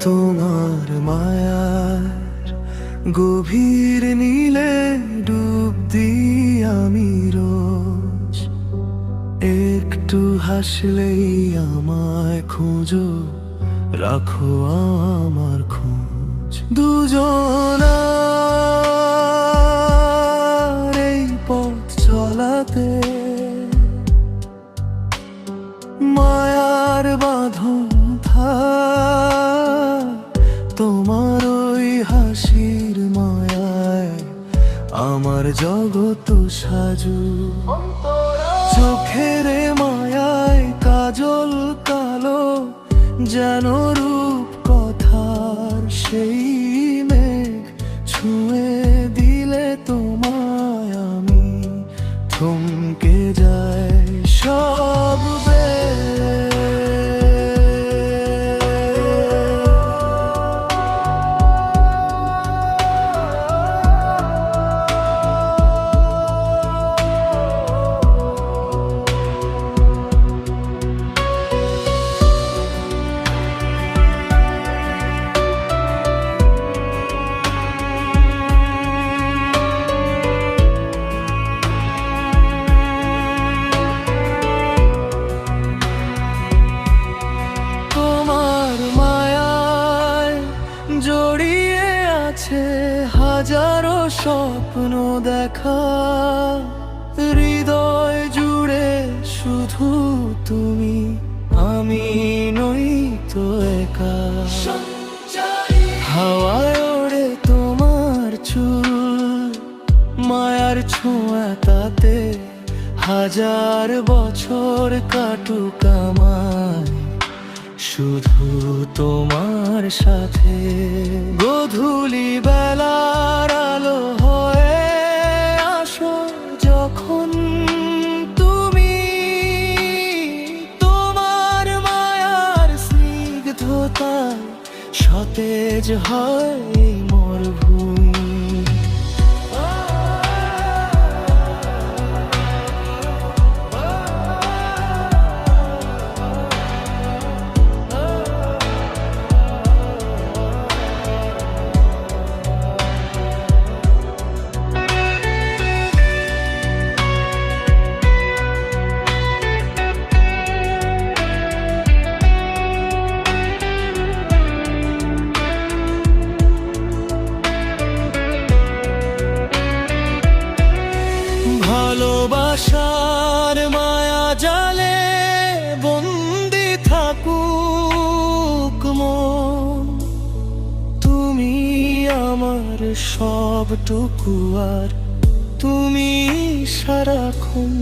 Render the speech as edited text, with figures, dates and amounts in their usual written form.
তোমার মায়ার গভীর নীলে ডুব দিই আমি রোজ। একটু হাসলেই আমায় খোঁজো, রাখো আমার খোঁজ। দুজনার এই পথ চলাতে মায়ার বাঁধন থাক, তোমার ওই হাসির মায়ায় আমার জগৎ সাজু। চোখের মায়ায় কাজল কালো, যেন রূপ কথার সেই মেঘ। ছুঁয়ে দিলে তোমায় আমি থমকে যাই সব জড়িয়ে আছে হাজারো স্বপ্ন দেখা। হৃদয় জুড়ে শুধু তুমি, আমি নই তো একা। হাওয়ায় ওড়ে তোমার চুল, মায়ার ছোঁয়া তাতে হাজার বছর কাটুক আমায় শুধু তোমার সাথে। গোধূলি বেলার আলো হয়ে আসো যখন তুমি, তোমার মায়ার স্নিগ্ধতায় সতেজ হয় মরুভূমি। ভালোবাসার মায়া জালে বন্দি থাকুক মন, তুমি আমার সবটুকু আর তুমি সারাক্ষণ।